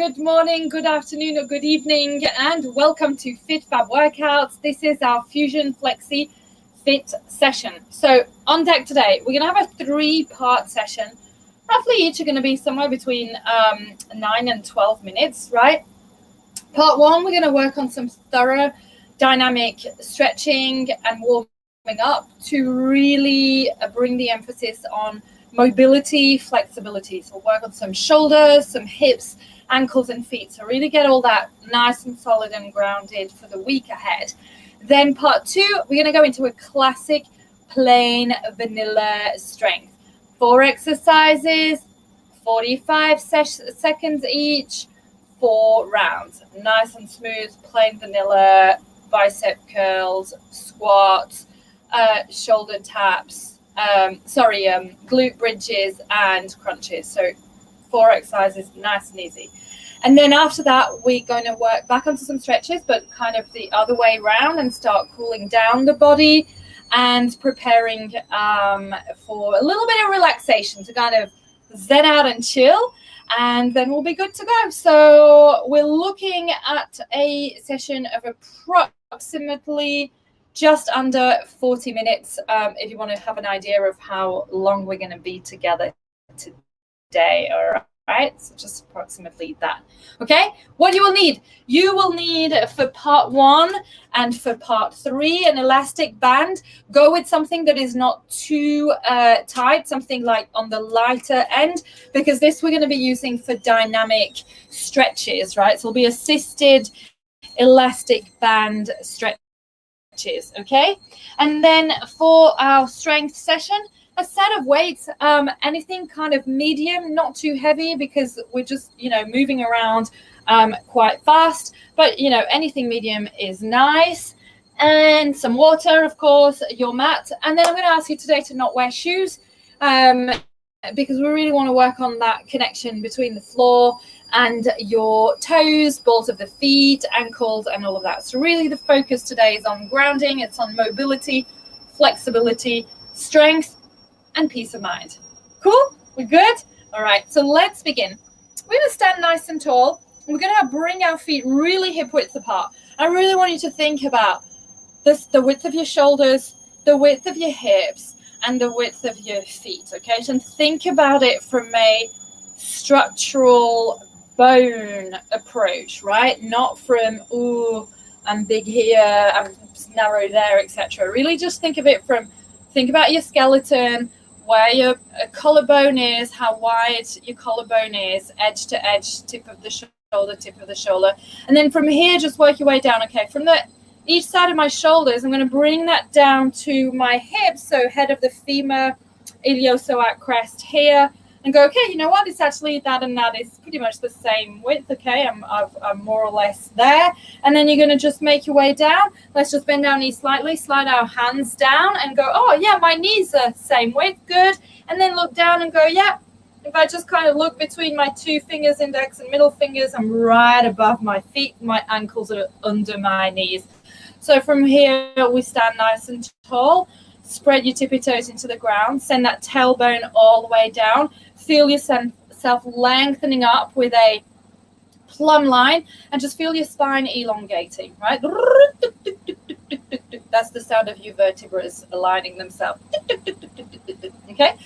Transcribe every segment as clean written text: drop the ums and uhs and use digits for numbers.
good morning, good afternoon, or good evening, and welcome to Fit Fab Workouts. This is our FusionFlexi Fit session. So on deck today, we're going to have a 3-part session. Roughly each are going to be somewhere between 9 and 12 minutes, right? Part 1, we're going to work on some thorough dynamic stretching and warming up to really bring the emphasis on mobility, flexibility. So we'll work on some shoulders, some hips, ankles and feet. So really get all that nice and solid and grounded for the week ahead. Then part 2, we're going to go into a classic plain vanilla strength. 4 exercises, 45 seconds each, 4 rounds. Nice and smooth, plain vanilla, bicep curls, squats, shoulder taps, glute bridges and crunches. So 4 exercises, nice and easy. And then after that, we're going to work back onto some stretches, but kind of the other way around, and start cooling down the body and preparing for a little bit of relaxation to kind of zen out and chill, and then we'll be good to go. So we're looking at a session of approximately just under 40 minutes, if you want to have an idea of how long we're going to be together today. All right, so just approximately that. Okay, what you will need for part 1 and for part 3 an elastic band. Go with something that is not too tight, something like on the lighter end, because this we're going to be using for dynamic stretches, right? So it'll be assisted elastic band stretches. Okay, and then for our strength session, a set of weights, anything kind of medium, not too heavy, because we're just moving around quite fast, but anything medium is nice. And some water, of course, your mat. And then I'm going to ask you today to not wear shoes, because we really want to work on that connection between the floor and your toes, balls of the feet, ankles, and all of that. So really the focus today is on grounding. It's on mobility, flexibility, strength, and peace of mind. Cool? We're good? All right, so let's begin. We're going to stand nice and tall. We're going to bring our feet really hip width apart. I really want you to think about this, the width of your shoulders, the width of your hips, and the width of your feet, okay? So think about it from a structural bone approach, right? Not from, ooh, I'm big here, I'm narrow there, etc. Really just think about your skeleton, where your collarbone is, how wide your collarbone is, edge to edge, tip of the shoulder. And then from here, just work your way down, okay? From each side of my shoulders, I'm going to bring that down to my hips, so head of the femur, iliopsoas crest here, and go, okay, you know what? It's actually that and that is pretty much the same width, okay? I'm more or less there. And then you're going to just make your way down. Let's just bend our knees slightly, slide our hands down and go, oh, yeah, my knees are same width, good. And then look down and go, yeah, if I just kind of look between my 2 fingers, index and middle fingers, I'm right above my feet. My ankles are under my knees. So from here, we stand nice and tall. Spread your tippy toes into the ground. Send that tailbone all the way down. Feel yourself lengthening up with a plumb line, and just feel your spine elongating, right? That's the sound of your vertebrae aligning themselves. Okay,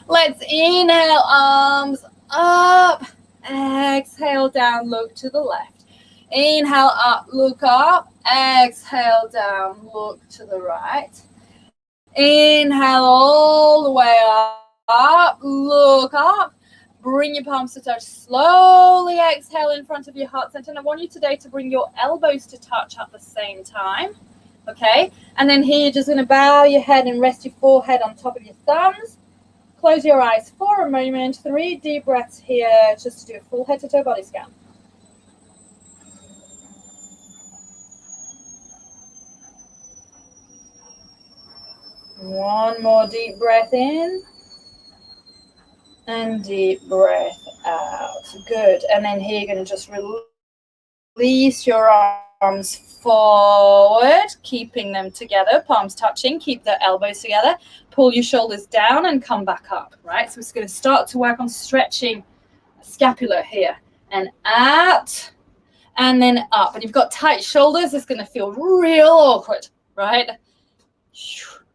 let's inhale, arms up. Exhale down, look to the left. Inhale up, look up. Exhale down, look to the right. Inhale all the way up, look up, bring your palms to touch, slowly exhale in front of your heart center. And I want you today to bring your elbows to touch at the same time, okay? And then here you're just going to bow your head and rest your forehead on top of your thumbs. Close your eyes for a moment, 3 deep breaths here, just to do a full head to toe body scan. One more deep breath in and deep breath out. Good. And then here you're going to just release your arms forward, keeping them together, palms touching, keep the elbows together, pull your shoulders down and come back up, right? So we're just going to start to work on stretching scapula here and out, and then up. And you've got tight shoulders. It's going to feel real awkward, right?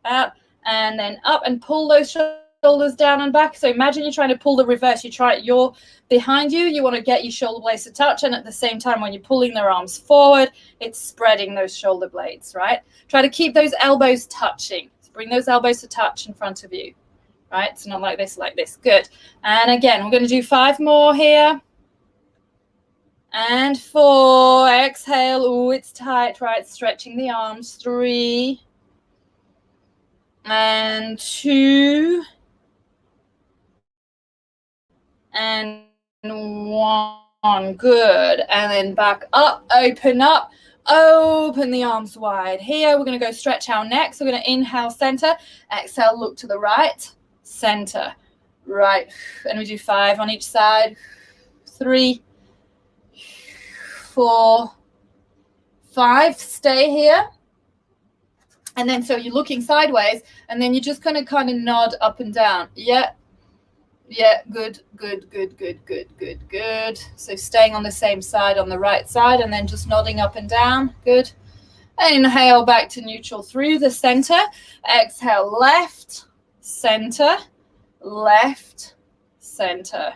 Out, and then up, and pull those shoulders down and back. So imagine you're trying to pull the reverse. You're behind you. You want to get your shoulder blades to touch, and at the same time, when you're pulling their arms forward, it's spreading those shoulder blades, right? Try to keep those elbows touching. So bring those elbows to touch in front of you, right? It's not like this, like this. Good. And again, we're going to do 5 more here. And 4, exhale. Oh, it's tight, right? Stretching the arms. 3, and 2, and 1. Good. And then back up, open the arms wide. Here, we're going to go stretch our neck. So we're going to inhale, center, exhale, look to the right, center, right. And we do 5 on each side. 3, 4, 5. Stay here. And then so you're looking sideways, and then you're just going to kind of nod up and down. Yeah. Good. So staying on the same side, on the right side, and then just nodding up and down. Good. Inhale back to neutral through the center. Exhale, left, center, left, center,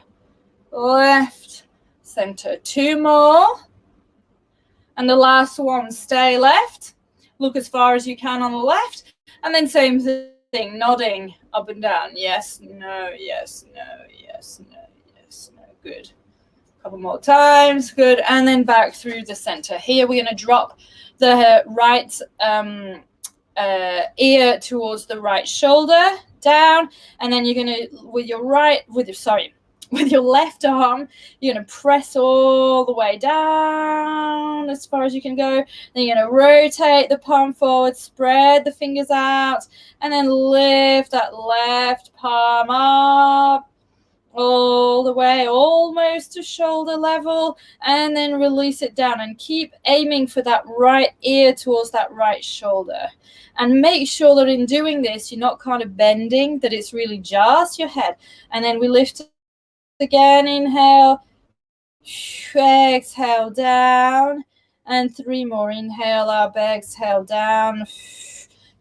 left, center. 2 more. And the last one, stay left. Look as far as you can on the left. And then same thing, nodding up and down. Yes, no, yes, no, yes, no, yes, no. Good. A couple more times. Good. And then back through the center. Here we're going to drop the right ear towards the right shoulder down. And then you're going to, with your left arm, you're going to press all the way down as far as you can go. Then you're going to rotate the palm forward, spread the fingers out, and then lift that left palm up all the way, almost to shoulder level, and then release it down, and keep aiming for that right ear towards that right shoulder. And make sure that in doing this, you're not kind of bending, that it's really just your head. And then we lift again, inhale, exhale down, and 3 more. Inhale up, exhale down,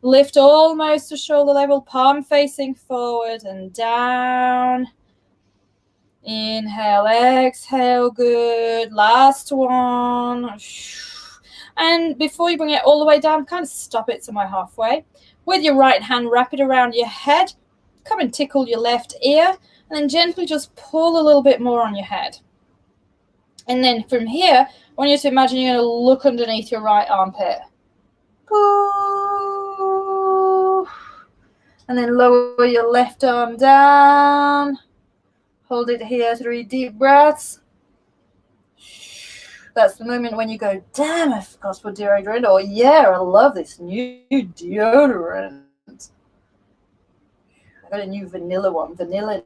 lift almost to shoulder level, palm facing forward and down. Inhale, exhale, good. Last one. And before you bring it all the way down, kind of stop it somewhere halfway. With your right hand, wrap it around your head. Come and tickle your left ear. And then gently just pull a little bit more on your head. And then from here, I want you to imagine you're going to look underneath your right armpit. And then lower your left arm down. Hold it here, 3 deep breaths. That's the moment when you go, damn, I forgot to put deodorant. Or, yeah, I love this new deodorant. I got a new vanilla one. Vanilla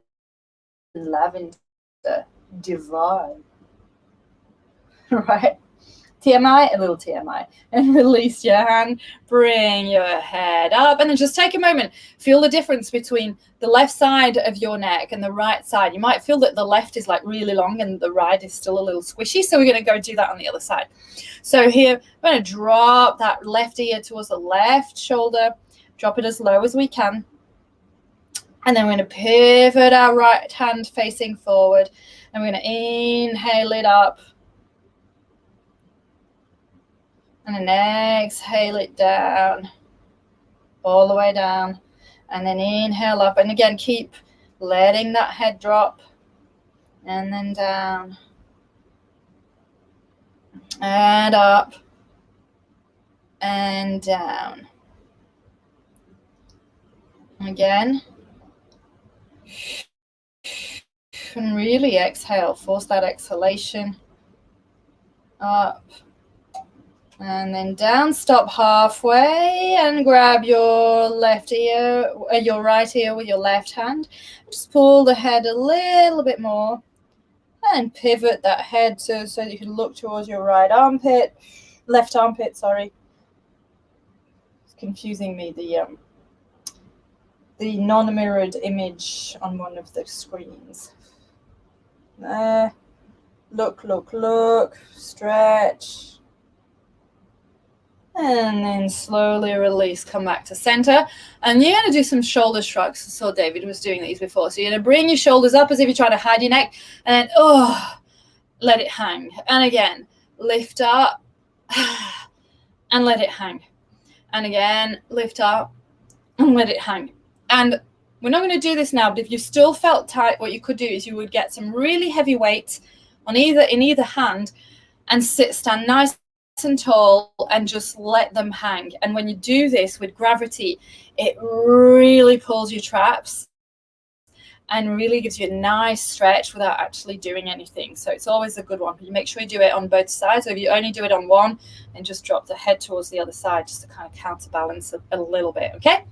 and lavender. Divine. Right? TMI, a little TMI. And release your hand. Bring your head up. And then just take a moment. Feel the difference between the left side of your neck and the right side. You might feel that the left is like really long and the right is still a little squishy. So we're going to go do that on the other side. So here, we're going to drop that left ear towards the left shoulder. Drop it as low as we can. And then we're going to pivot our right hand facing forward. And we're going to inhale it up. And then exhale it down. All the way down. And then inhale up. And again, keep letting that head drop. And then down. And up. And down. Again. And really exhale. Force that exhalation. Up. And then down, stop halfway and grab your left ear, your right ear with your left hand. Just pull the head a little bit more and pivot that head so you can look towards your right armpit, left armpit, sorry. It's confusing me, the non-mirrored image on one of the screens. Look, stretch. And then slowly release, come back to center. And you're going to do some shoulder shrugs. I saw David was doing these before. So you're going to bring your shoulders up as if you're trying to hide your neck. And then, let it hang. And again, lift up and let it hang. And again, lift up and let it hang. And we're not going to do this now, but if you still felt tight, what you could do is you would get some really heavy weights in either hand and stand nice and tall and just let them hang. And when you do this with gravity, it really pulls your traps and really gives you a nice stretch without actually doing anything. So it's always a good one. But you make sure you do it on both sides. So if you only do it on one, then just drop the head towards the other side just to kind of counterbalance a little bit, okay?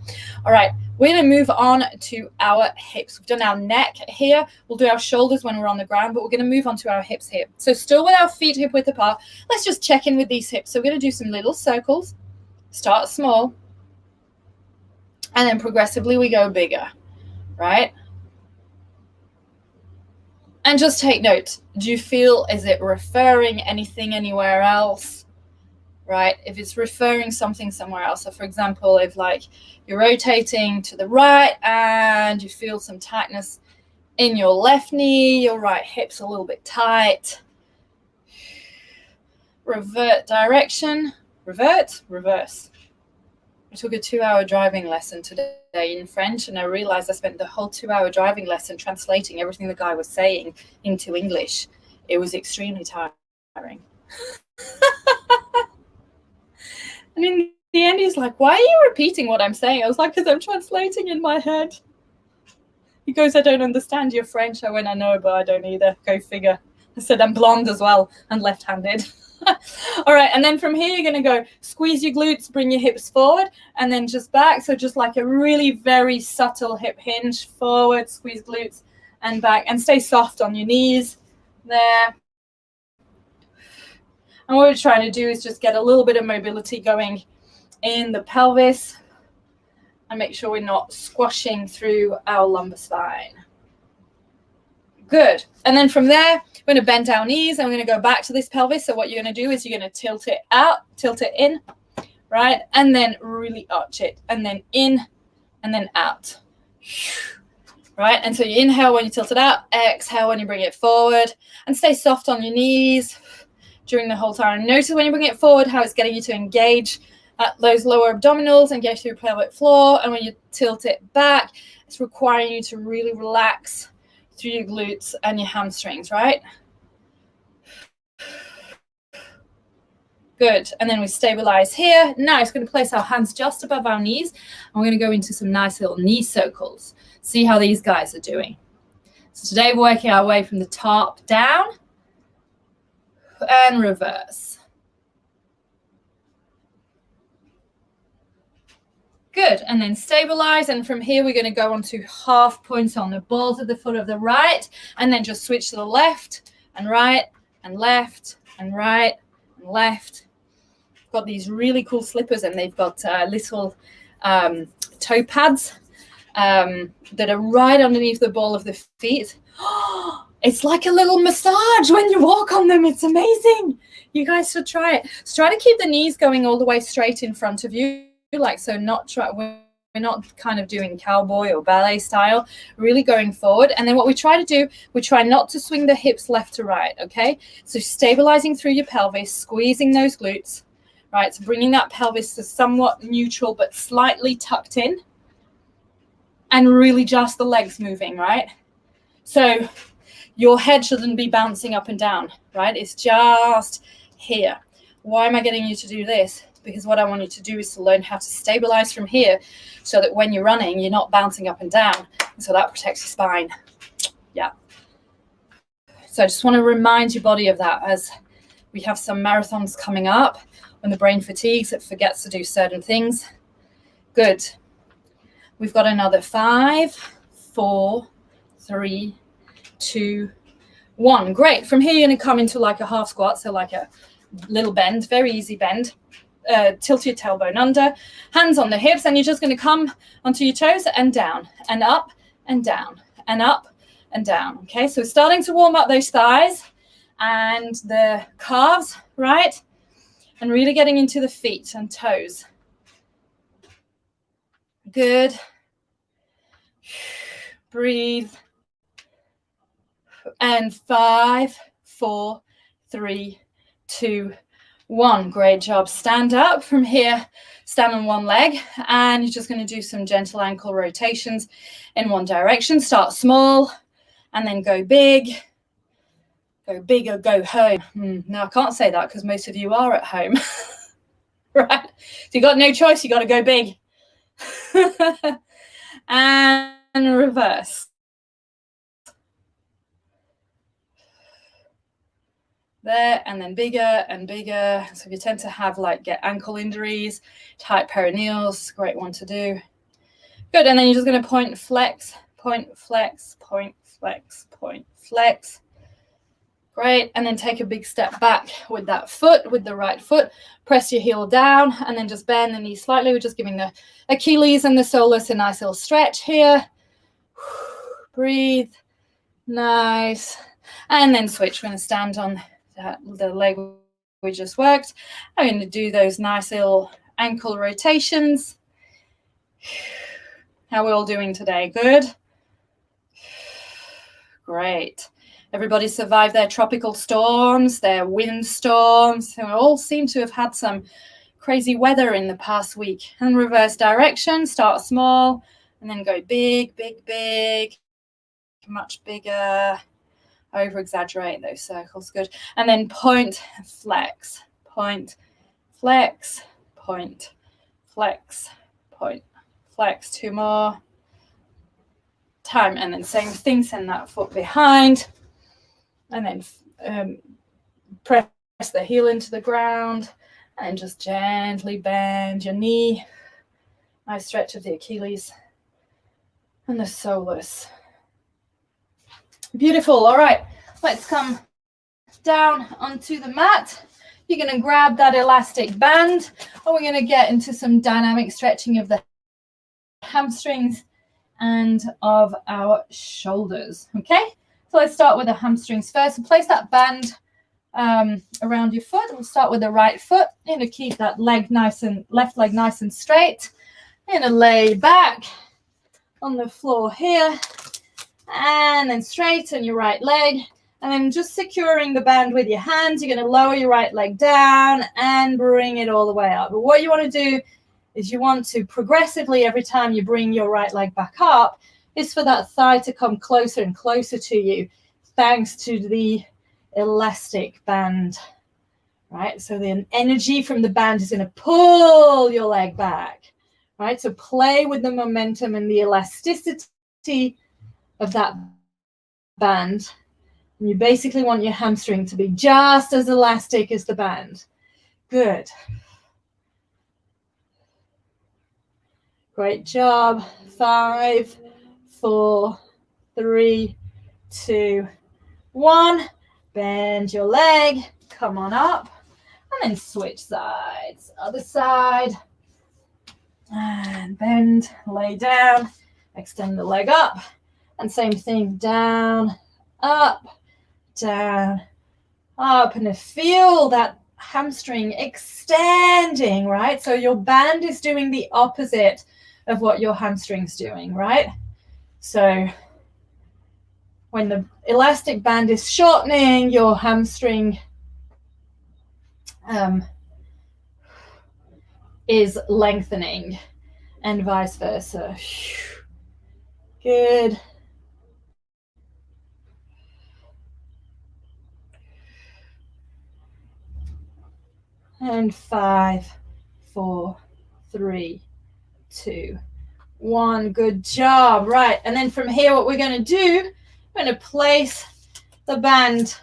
All right, we're going to move on to our hips. We've done our neck here. We'll do our shoulders when we're on the ground, but we're going to move on to our hips here. So still with our feet hip width apart, let's just check in with these hips. So we're going to do some little circles. Start small. And then progressively we go bigger, right? And just take note, do you feel, is it referring anything anywhere else, right? If it's referring something somewhere else, so for example, if like you're rotating to the right and you feel some tightness in your left knee, your right hip's a little bit tight, revert direction, revert, reverse. I took a 2-hour driving lesson today in French, and I realized I spent the whole 2-hour driving lesson translating everything the guy was saying into English. It was extremely tiring. And in the end, he's like, why are you repeating what I'm saying? I was like, because I'm translating in my head. He goes, I don't understand your French. I went, I know, but I don't either. Go figure. I said, I'm blonde as well and left-handed. All right, and then from here you're going to go squeeze your glutes, bring your hips forward, and then just back. So just like a really very subtle hip hinge, forward, squeeze glutes, and back, and stay soft on your knees there. And what we're trying to do is just get a little bit of mobility going in the pelvis and make sure we're not squashing through our lumbar spine. Good. And then from there, we're going to bend our knees and we're going to go back to this pelvis. So what you're going to do is you're going to tilt it out, tilt it in, right? And then really arch it. And then in and then out. Right? And so you inhale when you tilt it out, exhale when you bring it forward, and stay soft on your knees during the whole time. Notice when you bring it forward how it's getting you to engage at those lower abdominals and get through pelvic floor. And when you tilt it back, it's requiring you to really relax through your glutes and your hamstrings, right? Good. And then we stabilize here. Now it's going to place our hands just above our knees. And we're going to go into some nice little knee circles. See how these guys are doing. So today we're working our way from the top down and reverse. Good, and then stabilize, and from here we're going to go on to half points on the balls of the foot of the right, and then just switch to the left and right and left and right and left. Got these really cool slippers, and they've got little toe pads that are right underneath the ball of the feet. It's like a little massage when you walk on them. It's amazing. You guys should try it. So try to keep the knees going all the way straight in front of you. Like so, we're not kind of doing cowboy or ballet style, really going forward. And then what we try to do, we try not to swing the hips left to right, okay? So stabilizing through your pelvis, squeezing those glutes, right? So bringing that pelvis to somewhat neutral but slightly tucked in, and really just the legs moving, right? So your head shouldn't be bouncing up and down, right? It's just here. Why am I getting you to do this? Because what I want you to do is to learn how to stabilize from here so that when you're running, you're not bouncing up and down. And so that protects your spine. Yeah. So I just want to remind your body of that as we have some marathons coming up when the brain fatigues, it forgets to do certain things. Good. We've got another 5, 4, 3, 2, 1. Great. From here, you're going to come into like a half squat. So like a little bend, very easy bend. Tilt your tailbone under, hands on the hips, and you're just going to come onto your toes and down and up and down and up and down. Okay, so starting to warm up those thighs and the calves, right? And really getting into the feet and toes. Good. Breathe. And 5, 4, 3, 2, 1. Great job. Stand up from here. Stand on one leg, and you're just going to do some gentle ankle rotations in one direction. Start small and then go big. Go big or go home. Now, I can't say that because most of you are at home. Right? So you got no choice. You got to go big. And reverse. There, and then bigger and bigger. So if you tend to have get ankle injuries, tight perineals, great one to do. Good, and then you're just going to point, flex, point, flex, point, flex, point, flex. Great, and then take a big step back with that foot, with the right foot. Press your heel down, and then just bend the knee slightly. We're just giving the Achilles and the soleus a nice little stretch here. Breathe, nice. And then switch. We're going to stand on the leg we just worked. I'm going to do those nice little ankle rotations. How are we all doing today? Good? Great. Everybody survived their tropical storms, their wind storms. We all seem to have had some crazy weather in the past week. And reverse direction, start small, and then go big, big, big, much bigger. Over-exaggerate those circles, good. And then point, flex, point, flex, point, flex, point, flex. 2 more. Time, and then same thing, send that foot behind. And then press the heel into the ground and just gently bend your knee. Nice stretch of the Achilles and the soleus. Beautiful. All right, let's come down onto the mat. You're going to grab that elastic band, and we're going to get into some dynamic stretching of the hamstrings and of our shoulders. Okay, so let's start with the hamstrings first. So place that band around your foot. We'll start with the right foot. You're going to keep that leg nice and left leg nice and straight. You're going to lay back on the floor here. And then straighten your right leg, and then just securing the band with your hands, you're going to lower your right leg down and bring it all the way up. But what you want to do is you want to progressively, every time you bring your right leg back up, is for that thigh to come closer and closer to you, thanks to the elastic band, right? So the energy from the band is going to pull your leg back, right? So play with the momentum and the elasticity of that band. And you basically want your hamstring to be just as elastic as the band. Good. Great job. 5, 4, 3, 2, 1. Bend your leg. Come on up. And then switch sides. Other side. And bend. Lay down. Extend the leg up. And same thing, down, up, down, up. And feel that hamstring extending, right? So your band is doing the opposite of what your hamstring's doing, right? So when the elastic band is shortening, your hamstring is lengthening, and vice versa. Good. And 5, 4, 3, 2, 1. Good job. Right. And then from here, what we're going to do, we're going to place the band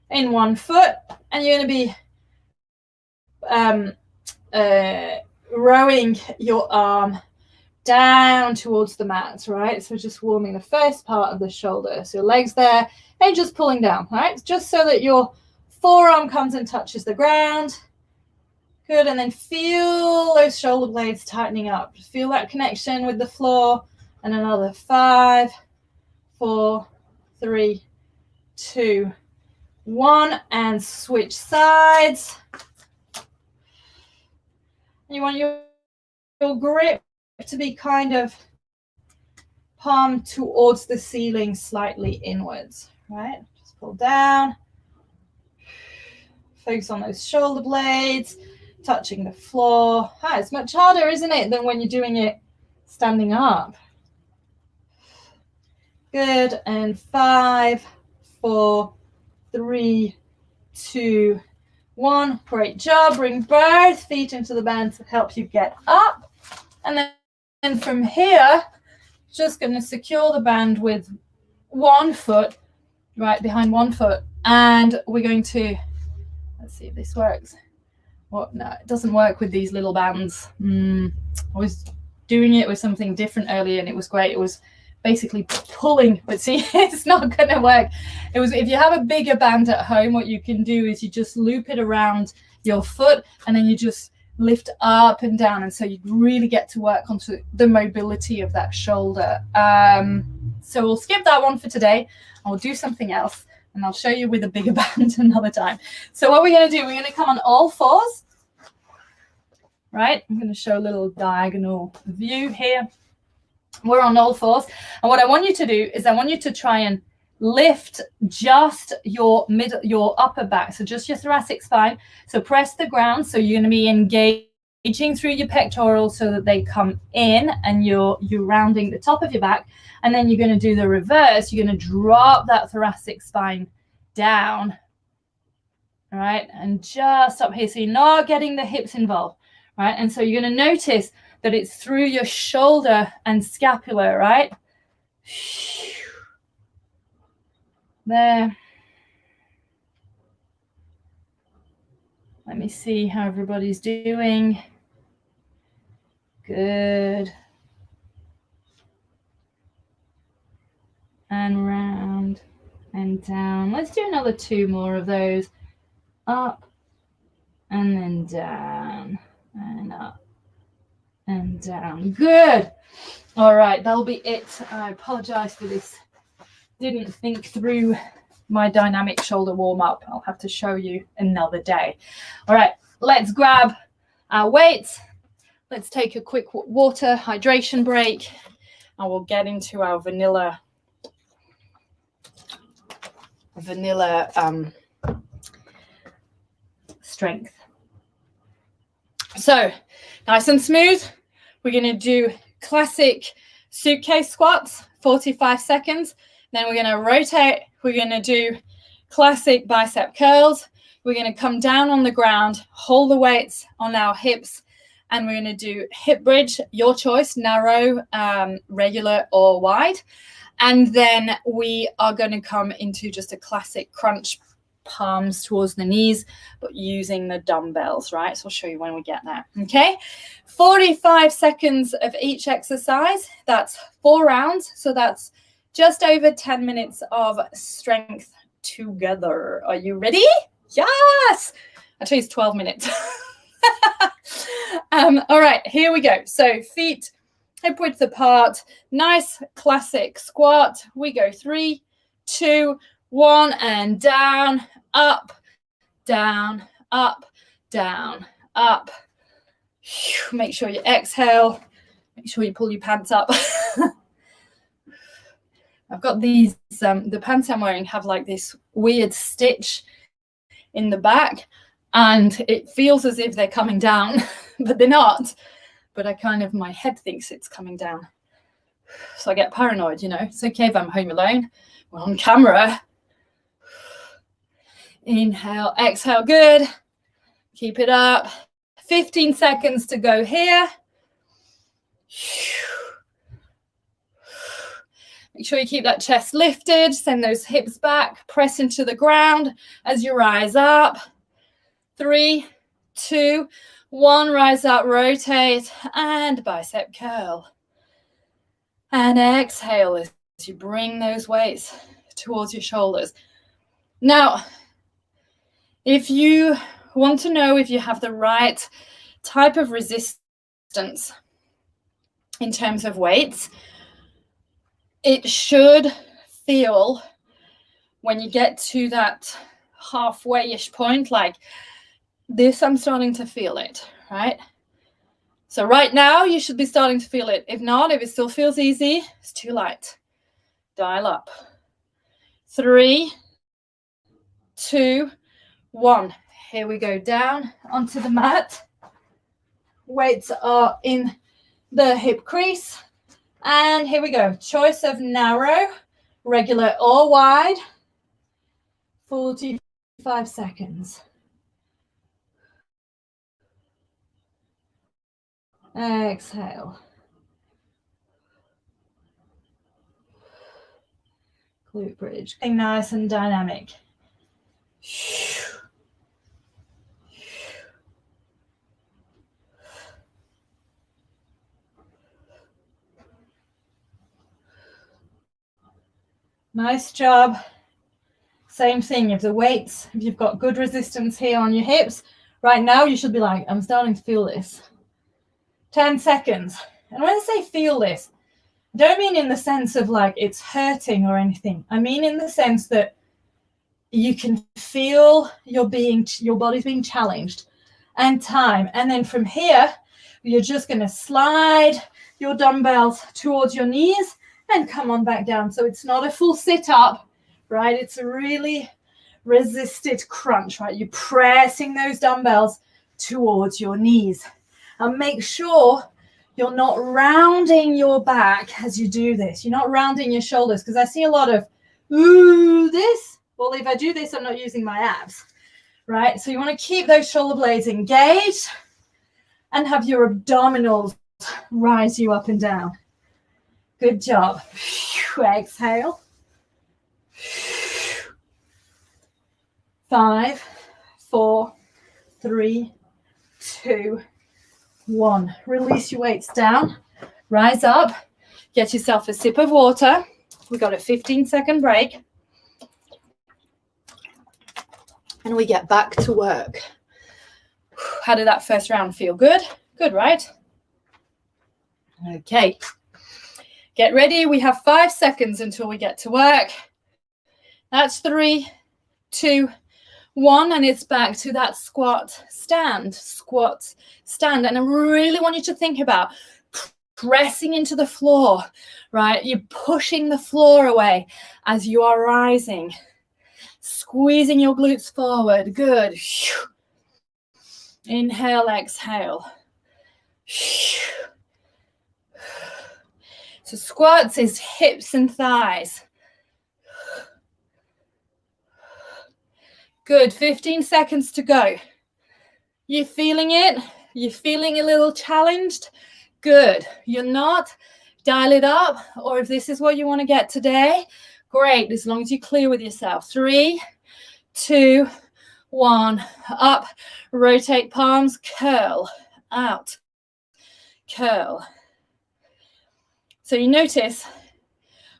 in one foot, and you're going to be rowing your arm down towards the mat, right? So just warming the first part of the shoulder. So your legs there, and just pulling down, right? Just so that your forearm comes and touches the ground. Good, and then feel those shoulder blades tightening up. Feel that connection with the floor. And another 5, 4, 3, 2, 1, and switch sides. You want your grip to be kind of palm towards the ceiling, slightly inwards, right? Just pull down. Focus on those shoulder blades, touching the floor. It's much harder, isn't it, than when you're doing it standing up. Good. And 5, 4, 3, 2, 1. Great job. Bring both feet into the band to help you get up. And then from here, just going to secure the band with one foot right behind one foot. And we're going to, let's see if this works. What? No, it doesn't work with these little bands. I was doing it with something different earlier and it was great. It was basically pulling, but see, it's not going to work. It was, if you have a bigger band at home, what you can do is you just loop it around your foot and then you just lift up and down, and so you really get to work onto the mobility of that shoulder. So we'll skip that one for today. I'll do something else and I'll show you with a bigger band another time. So what we're going to do, we're going to come on all fours, right? I'm going to show a little diagonal view here. We're on all fours, and what I want you to do is I want you to try and lift just your upper back, so just your thoracic spine. So press the ground, so you're going to be engaging through your pectorals so that they come in, and you're rounding the top of your back. And then you're going to do the reverse. You're going to drop that thoracic spine down, all right, and just up here, so you're not getting the hips involved, right? And so you're going to notice that it's through your shoulder and scapula, right? There. Let me see how everybody's doing. Good. And round and down. Let's do another 2 more of those. Up and then down and up and down. Good. All right, that'll be it. I apologize for this. Didn't think through my dynamic shoulder warm-up. I'll have to show you another day. All right, let's grab our weights. Let's take a quick water hydration break, and we'll get into our vanilla strength. So nice and smooth. We're going to do classic suitcase squats, 45 seconds. Then we're going to rotate. We're going to do classic bicep curls. We're going to come down on the ground, hold the weights on our hips, and we're going to do hip bridge, your choice, narrow, regular, or wide. And then we are going to come into just a classic crunch, palms towards the knees, but using the dumbbells, right? So I'll show you when we get there. Okay, 45 seconds of each exercise. That's 4 rounds. So that's just over 10 minutes of strength together. Are you ready? Yes. Actually, it's 12 minutes. All right, here we go. So feet hip width apart. Nice classic squat. We go 3, 2, 1, and down, up, down, up, down, up. Make sure you exhale. Make sure you pull your pants up. I've got these, the pants I'm wearing have like this weird stitch in the back, and it feels as if they're coming down, but they're not. But I kind of, my head thinks it's coming down. So I get paranoid, you know. It's okay if I'm home alone. We're on camera. Inhale, exhale, good. Keep it up. 15 seconds to go here. Make sure you keep that chest lifted. Send those hips back. Press into the ground as you rise up. 3, 2, 1. Rise up, rotate, and bicep curl. And exhale as you bring those weights towards your shoulders. Now, if you want to know if you have the right type of resistance in terms of weights, it should feel, when you get to that halfway-ish point, like this, I'm starting to feel it, right? So right now, you should be starting to feel it. If not, if it still feels easy, it's too light. Dial up. 3, 2, 1. Here we go, down onto the mat. Weights are in the hip crease. And here we go. Choice of narrow, regular or wide. 45 seconds. Exhale. Glute bridge. Getting nice and dynamic. Nice job. Same thing. If the weights, if you've got good resistance here on your hips, right now you should be like, I'm starting to feel this. 10 seconds. And when I say feel this, I don't mean in the sense of like it's hurting or anything. I mean in the sense that you can feel your body's being challenged and time. And then from here, you're just going to slide your dumbbells towards your knees and come on back down. So it's not a full sit up, right? It's a really resisted crunch, right? You're pressing those dumbbells towards your knees. And make sure you're not rounding your back as you do this. You're not rounding your shoulders, because I see a lot of, ooh, this. Well, if I do this, I'm not using my abs, right? So you want to keep those shoulder blades engaged and have your abdominals rise you up and down. Good job. Exhale. 5, 4, 3, 2, 1. Release your weights down. Rise up. Get yourself a sip of water. We got a 15-second break. And we get back to work. How did that first round feel? Good? Good, right? Okay. Get ready. We have 5 seconds until we get to work. That's 3, 2, 1. And it's back to that squat, stand, squat, stand. And I really want you to think about pressing into the floor, right? You're pushing the floor away as you are rising. Squeezing your glutes forward. Good. Inhale, exhale. So squats is hips and thighs. Good. 15 seconds to go. You're feeling it? You're feeling a little challenged? Good. You're not? Dial it up. Or if this is what you want to get today, great, as long as you're clear with yourself. 3, 2, 1. Up. Rotate palms. Curl. Out. Curl. So you notice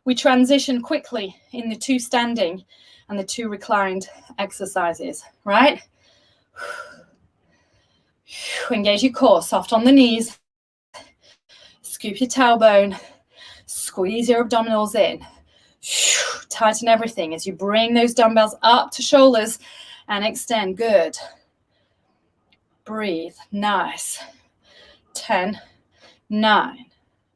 we transition quickly in the 2 standing and the 2 reclined exercises, right? Engage your core. Soft on the knees. Scoop your tailbone. Squeeze your abdominals in. Tighten everything as you bring those dumbbells up to shoulders and extend. Good. Breathe. Nice. 10, 9,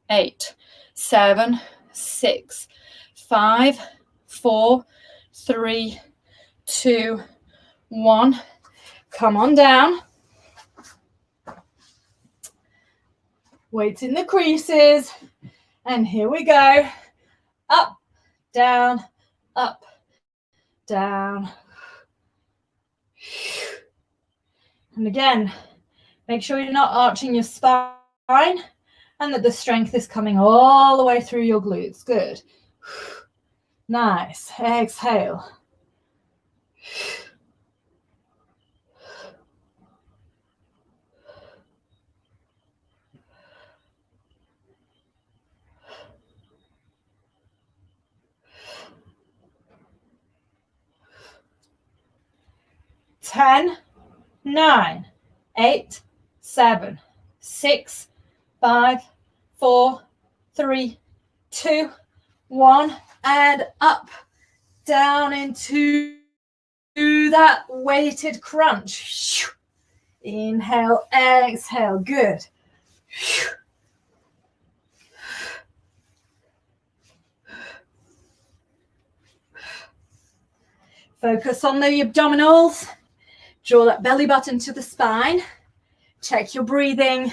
8, 7, 6, 5, 4, 3, 2, 1. Come on down. Weights in the creases. And here we go. Up. Down, up, down. And again, make sure you're not arching your spine and that the strength is coming all the way through your glutes. Good. Nice. Exhale. Ten, 9, 8, 7, 6, 5, 4, 3, 2, 1, and up, down into that weighted crunch. Inhale, exhale, good. Focus on the abdominals. Draw that belly button to the spine. Check your breathing.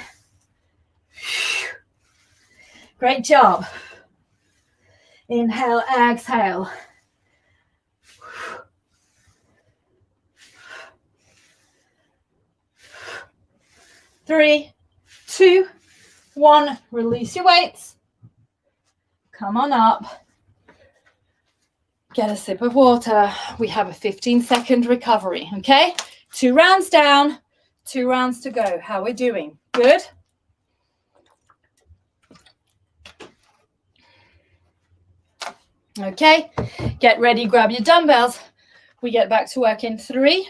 Great job. Inhale, exhale. Three, two, one. Release your weights. Come on up. Get a sip of water. We have a 15-second recovery, okay? 2 rounds down, 2 rounds to go. How are we doing? Good? Okay, get ready, grab your dumbbells. We get back to work in 3,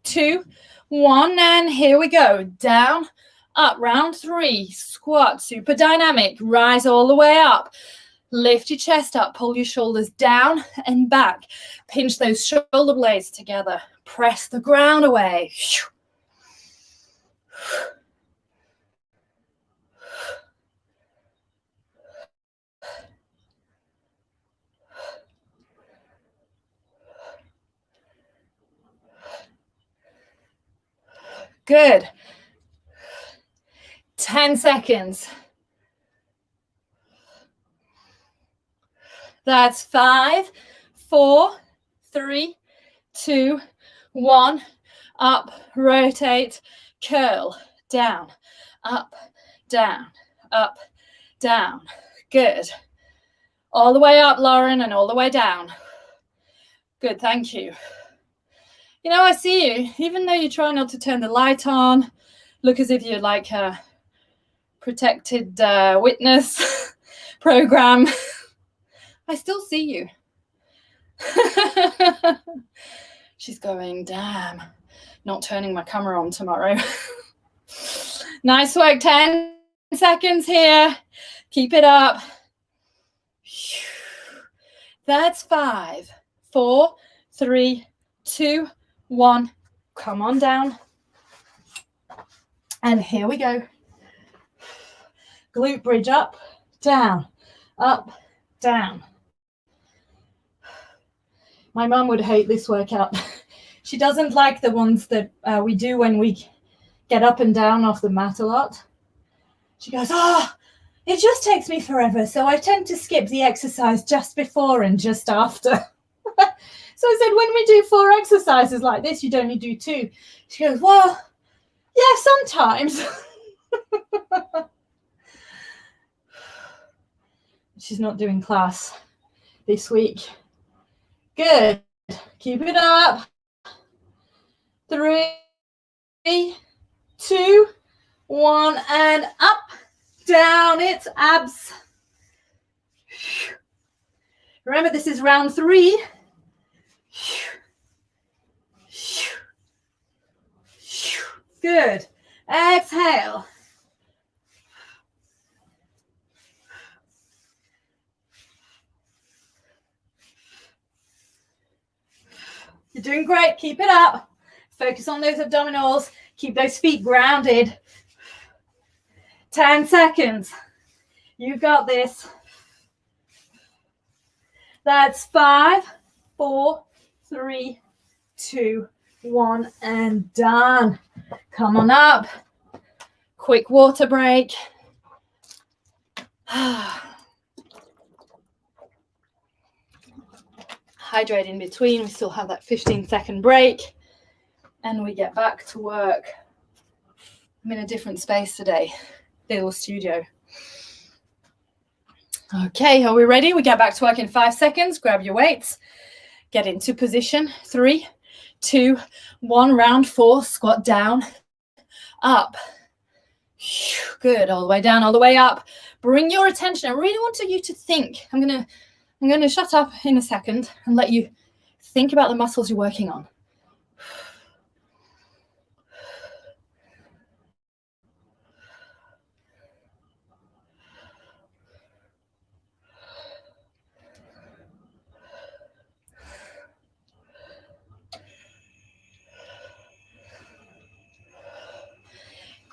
2, 1, and here we go. Down, up, round 3, squat, super dynamic. Rise all the way up. Lift your chest up, pull your shoulders down and back. Pinch those shoulder blades together. Press the ground away. Good. 10 seconds. That's 5, 4, 3, 2, 1. Up, rotate, curl, down, up, down, up, down. Good. All the way up, Lauren, and all the way down. Good, thank you. You know, I see you. Even though you try not to turn the light on, look as if you're like a protected witness program. I still see you. She's going, damn, not turning my camera on tomorrow. Nice work, 10 seconds here. Keep it up. That's 5, 4, 3, 2, 1. Come on down. And here we go. Glute bridge up, down, down. My mum would hate this workout. She doesn't like the ones that we do when we get up and down off the mat a lot. She goes, it just takes me forever, so I tend to skip the exercise just before and just after. So I said, when we do 4 exercises like this, you'd only do 2. She goes, well, yeah, sometimes. She's not doing class this week. Good. Keep it up. 3, 2, 1, and up, down. It's abs. Remember, this is round 3. Good. Exhale. You're doing great. Keep it up. Focus on those abdominals. Keep those feet grounded. 10 seconds. You've got this. That's 5, 4, 3, 2, 1, and done. Come on up. Quick water break. Hydrate in between. We still have that 15-second break. And we get back to work. I'm in a different space today. Little studio. Okay, are we ready? We get back to work in 5 seconds. Grab your weights. Get into position. 3, 2, 1. Round 4. Squat down. Up. Good. All the way down, all the way up. Bring your attention. I really want you to think. I'm going to shut up in a second and let you think about the muscles you're working on.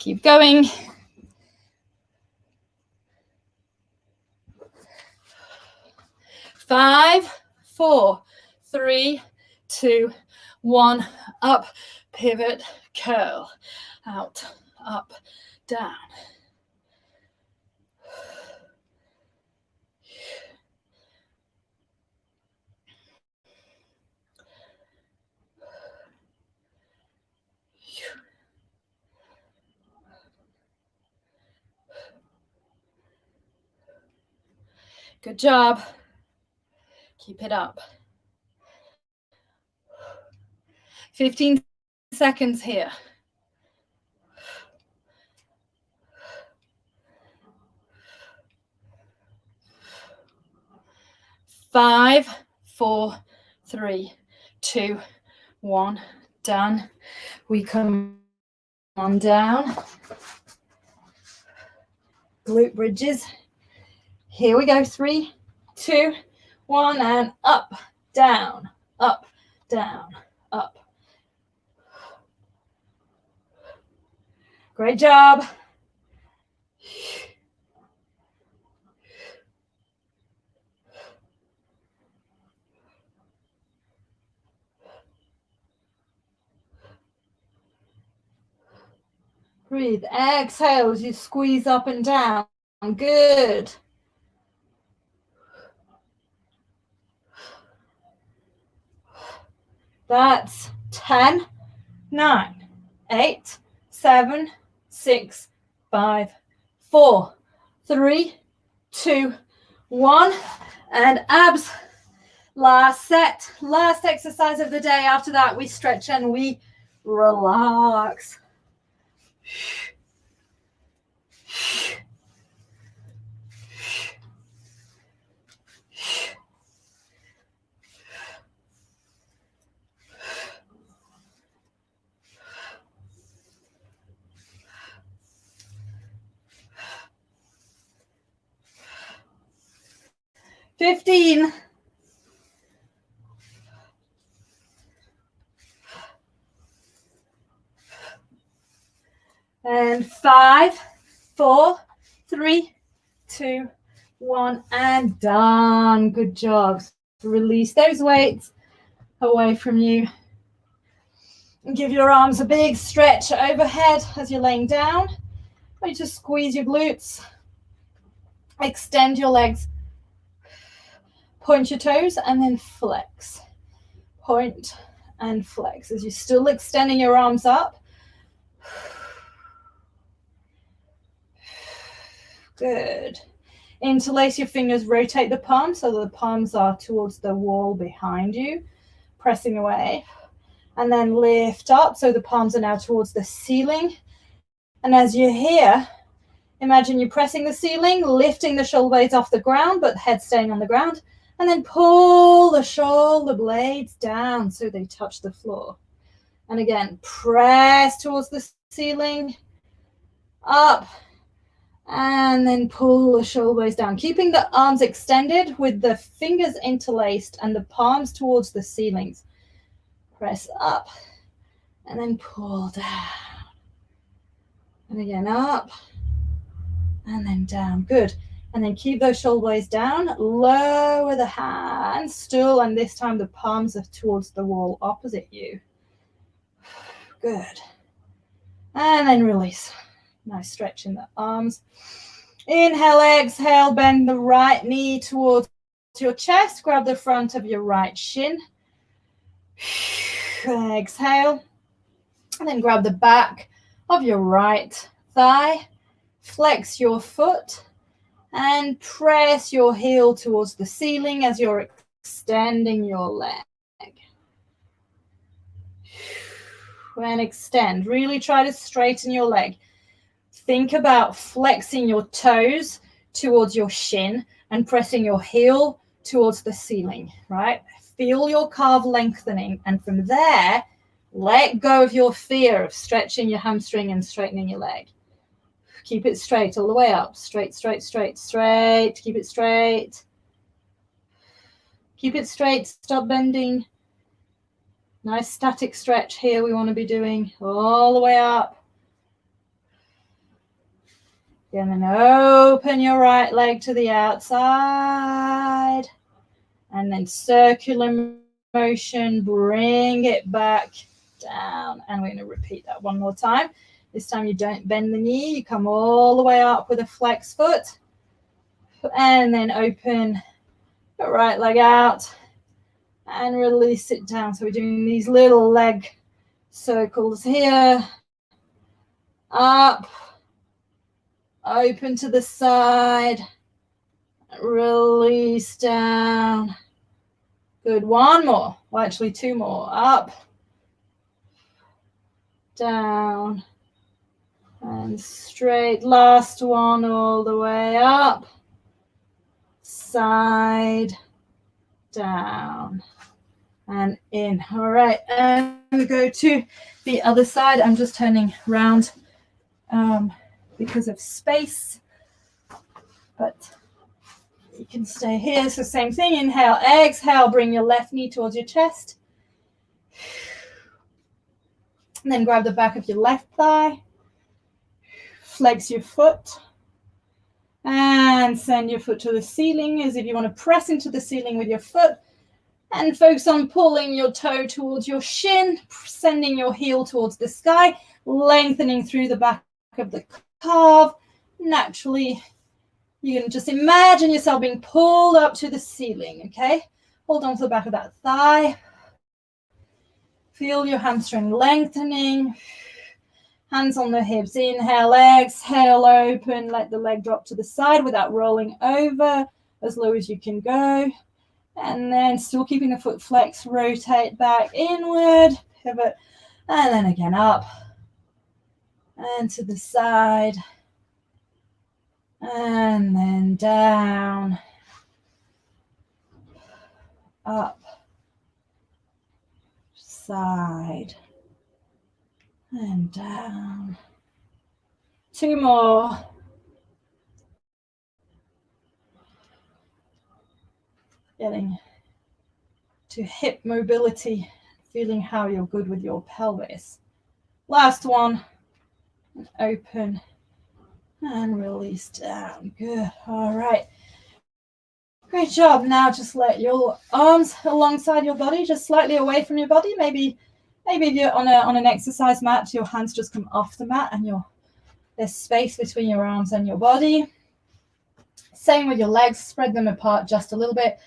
Keep going. 5, 4, 3, 2, 1. Up, pivot, curl. Out, up, down. Good job. Keep it up. 15 seconds here. 5, 4, 3, 2, 1. Done. We come on down. Glute bridges. Here we go. 3, 2, 1, and up, down, up, down, up. Great job. Breathe. Exhale as you squeeze up and down. Good. That's 10, 9, 8, 7, 6, 5, 4, 3, 2, 1. And abs. Last set. Last exercise of the day. After that, we stretch and we relax. $15. And 5, 4, 3, 2, 1, and done. Good job. Release those weights away from you. And give your arms a big stretch overhead as you're laying down. Or you just squeeze your glutes. Extend your legs. Point your toes and then flex. Point and flex as you're still extending your arms up. Good. Interlace your fingers, rotate the palms so that the palms are towards the wall behind you, pressing away. And then lift up so the palms are now towards the ceiling. And as you're here, imagine you're pressing the ceiling, lifting the shoulder blades off the ground, but head staying on the ground. And then pull the shoulder blades down so they touch the floor. And again, press towards the ceiling, up, and then pull the shoulder blades down. Keeping the arms extended with the fingers interlaced and the palms towards the ceilings. Press up, and then pull down. And again, up, and then down. Good. And then keep those shoulder blades down. Lower the hands still, and this time the palms are towards the wall opposite you. Good. And then release. Nice stretch in the arms. Inhale, exhale, bend the right knee towards your chest. Grab the front of your right shin. Exhale. And then grab the back of your right thigh. Flex your foot. And press your heel towards the ceiling as you're extending your leg. And extend. Really try to straighten your leg. Think about flexing your toes towards your shin and pressing your heel towards the ceiling, right? Feel your calf lengthening. And from there, let go of your fear of stretching your hamstring and straightening your leg. Keep it straight all the way up. Straight, straight, straight, straight. Keep it straight. Keep it straight. Stop bending. Nice static stretch here we want to be doing all the way up. Again, and open your right leg to the outside. And then circular motion, bring it back down. And we're going to repeat that one more time. This time you don't bend the knee. You come all the way up with a flex foot. And then open your right leg out and release it down. So we're doing these little leg circles here. Up. Open to the side. Release down. Good. One more. Well, actually, two more. Up. Down. And straight. Last one all the way up. Side. Down. And in. All right. And we go to the other side. I'm just turning around because of space. But you can stay here. So same thing. Inhale, exhale, bring your left knee towards your chest. And then grab the back of your left thigh. Flex your foot. And send your foot to the ceiling as if you want to press into the ceiling with your foot. And focus on pulling your toe towards your shin, sending your heel towards the sky, lengthening through the back of the calf. Naturally, you can just imagine yourself being pulled up to the ceiling, okay? Hold on to the back of that thigh. Feel your hamstring lengthening. Hands on the hips. Inhale, exhale, open. Let the leg drop to the side without rolling over, as low as you can go. And then still keeping the foot flexed, rotate back inward, pivot, and then again up and to the side. And then down, up, side, and down. Two more. Getting to hip mobility, feeling how you're good with your pelvis. Last one. And open. And release down. Good. All right. Great job. Now just let your arms alongside your body, just slightly away from your body. Maybe if you're on an exercise mat, your hands just come off the mat and there's space between your arms and your body. Same with your legs. Spread them apart just a little bit.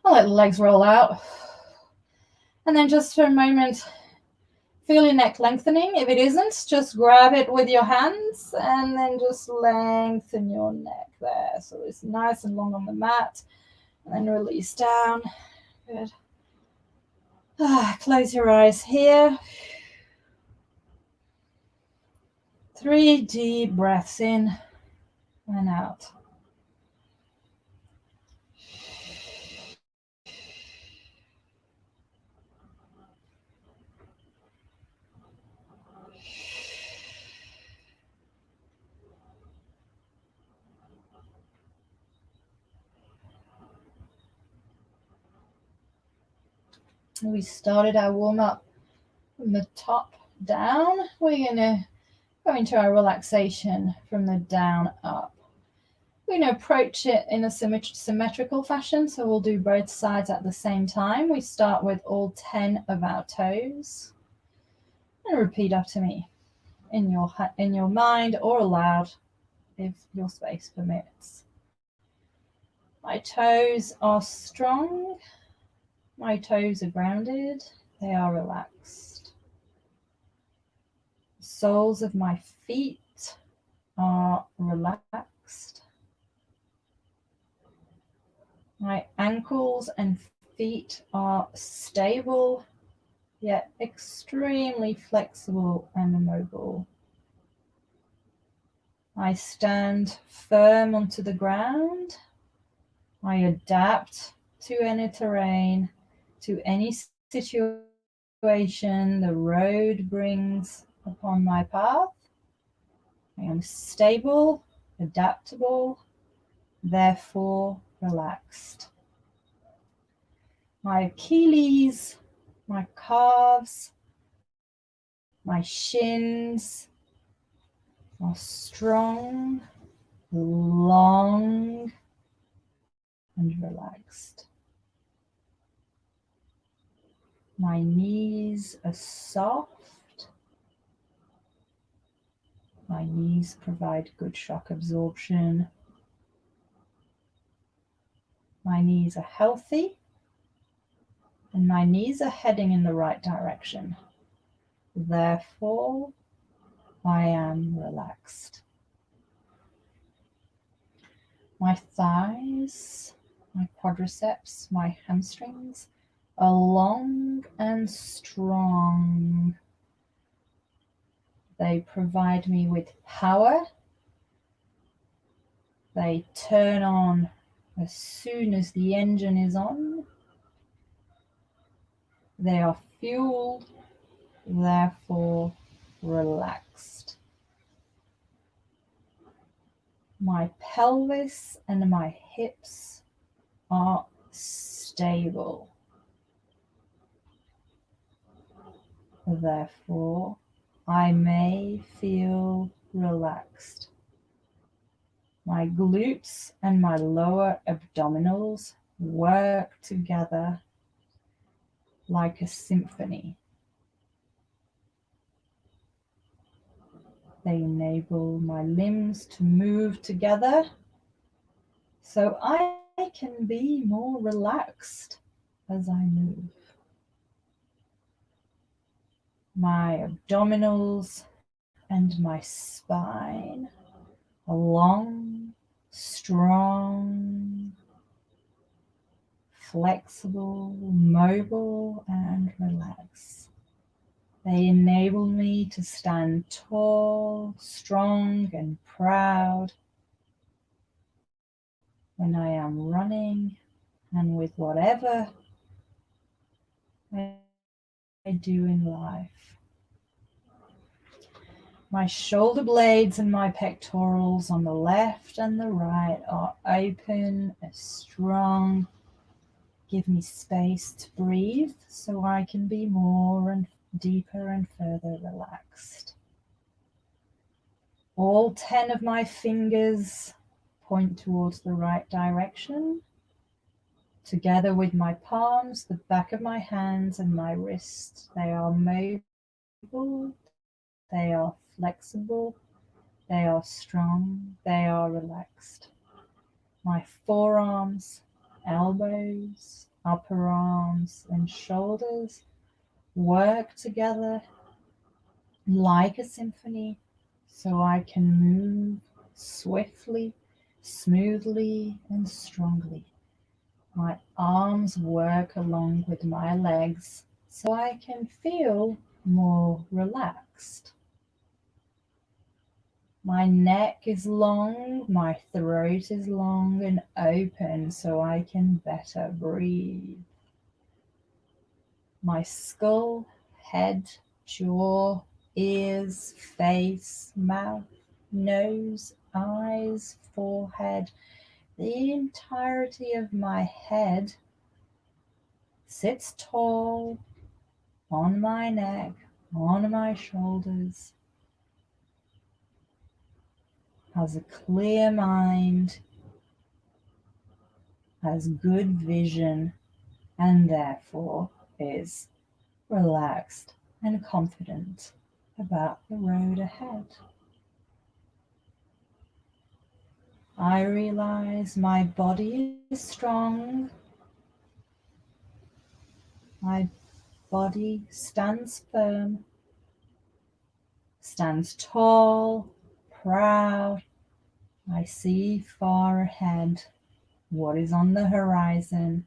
I'll let the legs roll out. And then just for a moment, feel your neck lengthening. If it isn't, just grab it with your hands and then just lengthen your neck there. So it's nice and long on the mat. And then release down. Good. Close your eyes here. 3 deep breaths in and out. We started our warm-up from the top down. We're going to go into our relaxation from the down up. We're going to approach it in a symmetrical fashion, so we'll do both sides at the same time. We start with all 10 of our toes. And repeat after me in your mind or aloud if your space permits. My toes are strong. My toes are grounded. They are relaxed. The soles of my feet are relaxed. My ankles and feet are stable, yet extremely flexible and mobile. I stand firm onto the ground. I adapt to any terrain, to any situation the road brings upon my path. I am stable, adaptable, therefore relaxed. My Achilles, my calves, my shins are strong long and relaxed. My knees are soft. My knees provide good shock absorption. My knees are healthy, and my knees are heading in the right direction. Therefore, I am relaxed. My thighs, my quadriceps, my hamstrings are long and strong. They provide me with power. They turn on as soon as the engine is on. They are fueled, therefore relaxed. My pelvis and my hips are stable. Therefore, I may feel relaxed. My glutes and my lower abdominals work together like a symphony. They enable my limbs to move together so I can be more relaxed as I move. My abdominals and my spine are long, strong, flexible, mobile, and relaxed. They enable me to stand tall, strong, and proud when I am running and with whatever I do in life. My shoulder blades and my pectorals on the left and the right are open, strong, give me space to breathe so I can be more and deeper and further relaxed. All 10 of my fingers point towards the right direction. Together with my palms, the back of my hands and my wrists, they are mobile, they are flexible, they are strong, they are relaxed. My forearms, elbows, upper arms, and shoulders work together like a symphony so I can move swiftly, smoothly, and strongly. My arms work along with my legs so I can feel more relaxed. My neck is long, my throat is long and open so I can better breathe. My skull, head, jaw, ears, face, mouth, nose, eyes, forehead, the entirety of my head sits tall on my neck, on my shoulders, has a clear mind, has good vision, and therefore is relaxed and confident about the road ahead. I realize my body is strong. My body stands firm, stands tall, proud. I see far ahead what is on the horizon.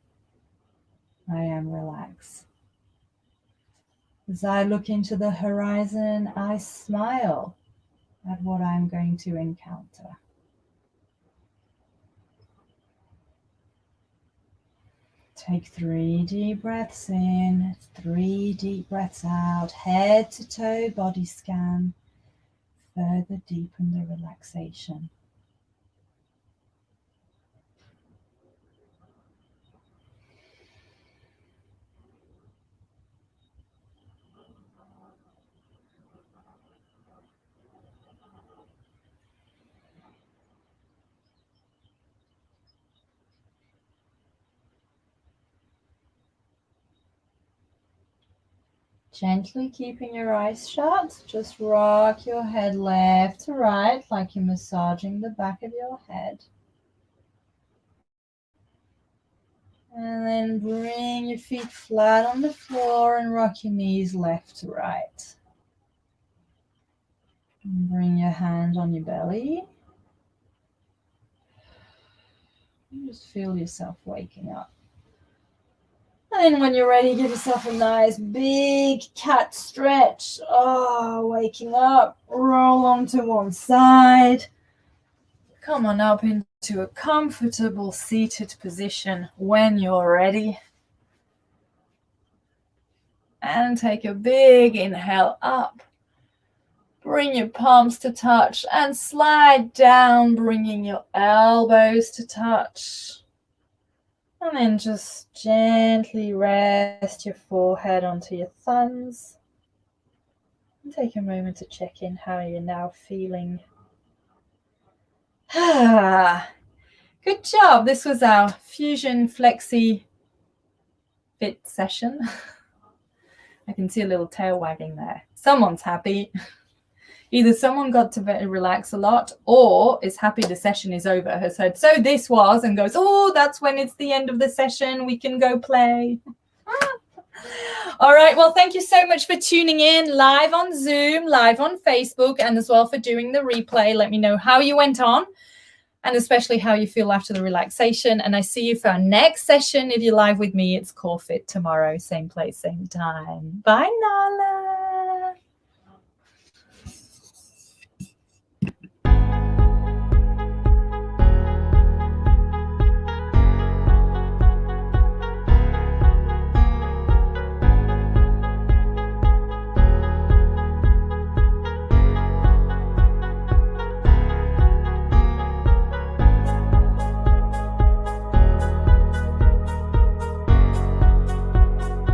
I am relaxed. As I look into the horizon, I smile at what I'm going to encounter. Take 3 deep breaths in, 3 deep breaths out, head to toe body scan. Further deepen the relaxation. Gently keeping your eyes shut, just rock your head left to right like you're massaging the back of your head. And then bring your feet flat on the floor and rock your knees left to right. And bring your hand on your belly. And just feel yourself waking up. And then when you're ready, give yourself a nice big cat stretch. Oh, waking up. Roll onto one side. Come on up into a comfortable seated position when you're ready. And take a big inhale up. Bring your palms to touch and slide down, bringing your elbows to touch. And then just gently rest your forehead onto your thumbs. And take a moment to check in how you're now feeling. Good job. This was our FusionFlexi Fit session. I can see a little tail wagging there. Someone's happy. Either someone got to relax a lot or is happy the session is over, has heard, so this was, and goes, oh, that's when it's the end of the session. We can go play. All right. Well, thank you so much for tuning in live on Zoom, live on Facebook, and as well for doing the replay. Let me know how you went on and especially how you feel after the relaxation. And I see you for our next session. If you're live with me, it's Core Fit tomorrow, same place, same time. Bye, Nala.